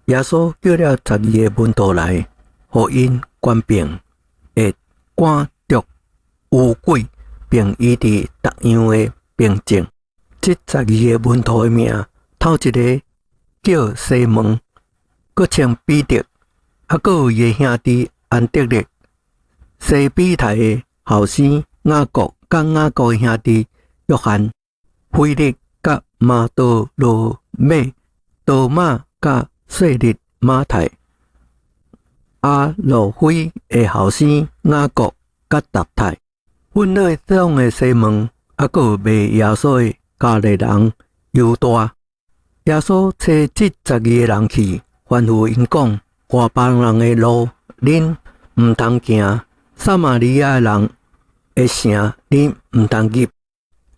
耶稣叫了12个门徒来，互因官兵会赶逐污鬼，并医治各样的病症。这12个门徒的名，头一个叫西门，佮称彼得，佮有伊的兄弟安德烈，西比泰的后生雅各，佮雅各的兄弟约翰，腓力佮马多罗买，多马佮细利马太，阿路菲的后生雅各佮达太，阮那种的西门，还有卖耶稣的加利人犹大。耶稣找这12个人去，吩咐因讲：外邦人的路，恁毋通行；撒玛利亚人的城，恁毋通入。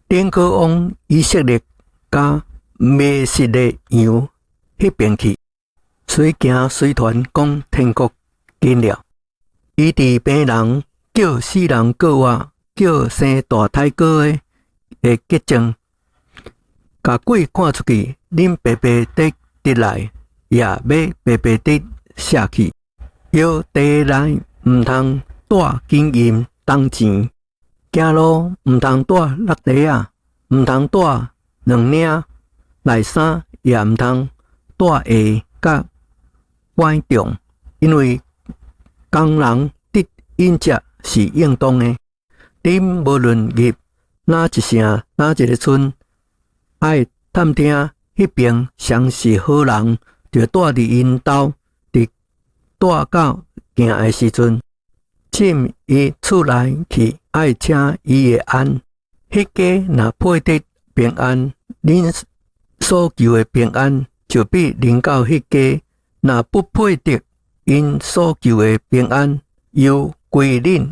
恁可往以色列甲梅瑟的羊迄边去。随行随传讲天国近了，医治病人，叫死人过活，叫生大胎哥的结症，甲鬼赶出去，恁白白得得来，也要白白得下去。要地内毋通带金银铜钱，走路毋通带落地啊，毋通带2领内衫，也毋通带鞋甲拐杖，因为工人得饮食是应当的。恁无论入哪一城哪一个村，爱探听迄边谁是好人，就带伫因兜，伫带到行的时阵，进伊厝内去，爱请伊的安。迄家若配得平安，恁所求的平安就必临到迄家。若不配得因所求的平安，又归恁。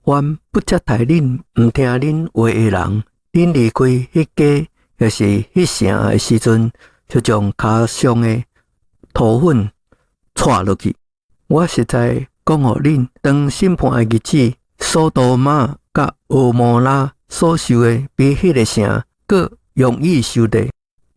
凡不接待恁、毋听恁话的人，恁离开迄家，或是迄城的时阵，就将骹上的土粉踹落去。我实在讲互恁，当审判的日子，索多玛甲蛾摩拉所受的，比迄个城更容易受的。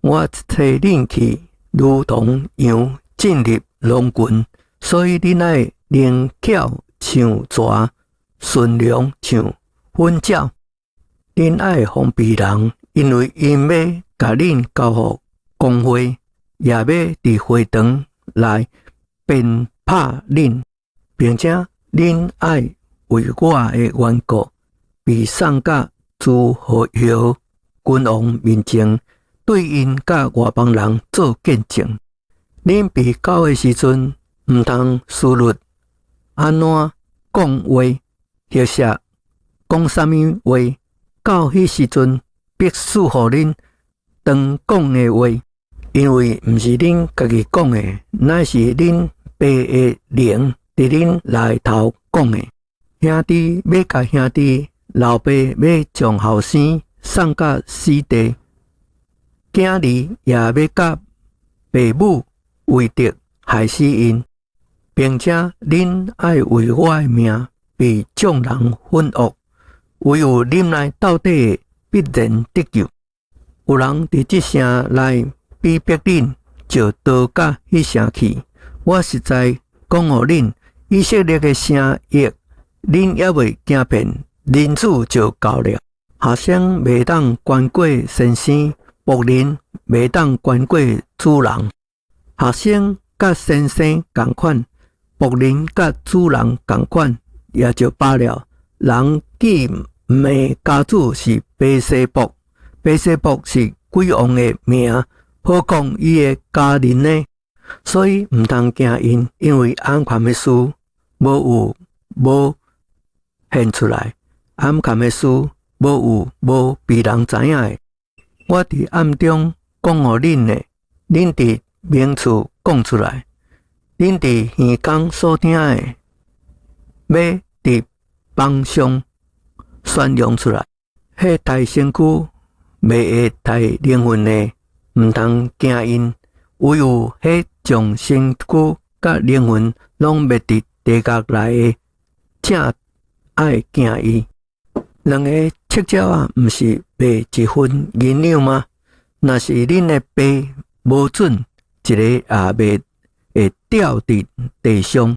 我替恁去，如同羊进入狼群，所以恁爱灵巧像蛇，顺良像粉鸟。恁爱防备人，因为因要甲恁交互公会，也要伫会堂内鞭拍恁，并且恁爱为我的缘故，被送甲诸侯君王面前，对因甲外邦人做见证。恁被交的时阵，毋通思虑安怎讲话，或是讲啥物话。到迄时阵，必赐互恁当讲的话，因为毋是恁家己讲的，乃是恁爸的灵伫恁内头讲的。兄弟要甲兄弟，老爸要将后生送甲死地，囝儿也要甲爸母为着害死因，并且恁爱为我的命被众人愤恶，唯有恁内到底的必然得救。有人伫这城内逼迫恁，就逃到迄城去。我实在讲互恁，以色列的城邑，恁也未惊骗，日子就到了。下生袂当关过先生，仆人袂当关过主人。下生甲先生同款，仆人甲主人同款，也就罢了。人既骂家主是白色仆，白色仆是鬼王的名，好讲伊的家人呢。所以毋通惊因，因为暗藏的事无现出来，暗藏的事无被人知影的。我伫暗中讲互恁的，恁伫明处讲出来；恁伫耳孔所听的，要伫网上宣扬出来。迄大身躯袂会大灵魂的，毋通惊因；唯有迄将身躯甲灵魂拢灭伫地狱内的，正爱惊伊。两个赤鸟啊，毋是卖一分银两吗？若是恁的爸无准，一个也袂会掉伫地上，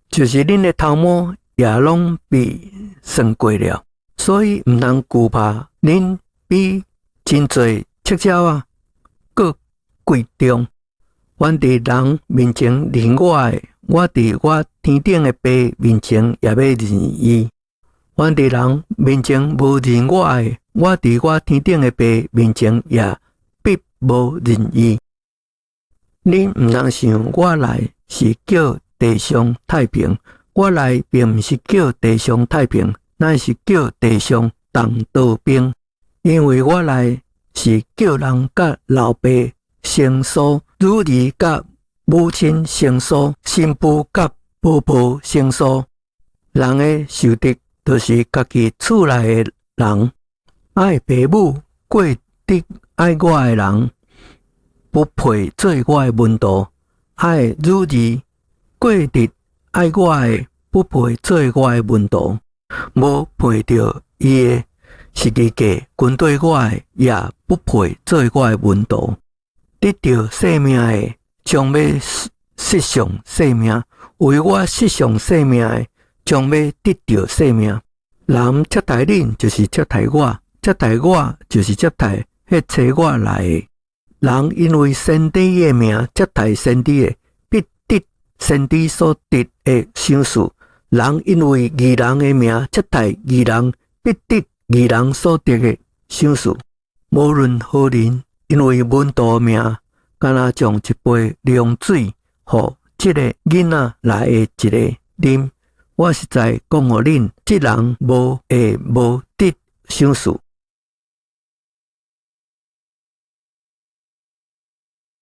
就是恁的头毛也拢被算过了，所以毋通惧怕恁比真侪赤鸟啊佫贵重。阮伫人面前认我的，我伫我天顶的爸面前也要认伊。阮伫人面前无认我的，我伫我天顶的爸面前也必无认伊。恁毋通想我来是叫地上太平，我来并毋是叫地上太平，乃是叫地上动刀兵。因为我来是叫人甲老爸生疏，女儿甲母亲生疏，新妇甲婆婆生疏。人的受敌就是家己厝内的人，爱爸母过得爱我的人，不配做我的门徒；爱女儿过得爱我的，不配做我的门徒。无配着伊的十字架跟对我的，也不配做我的门徒。得到生命的，将要失上生命；为我失上生命的，将要得到生命。人接待恁，就是接待我；接待我，就是接待迄找我来的。人因为先知的名接待先知的，必得先知所得的赏赐。人因为义人的名接待义人，必得义人所得的赏赐。无论何人，因为门徒的名，敢若将一杯凉水，互这个囡仔来的一个啉。我实在讲互恁，这人无会无得赏赐。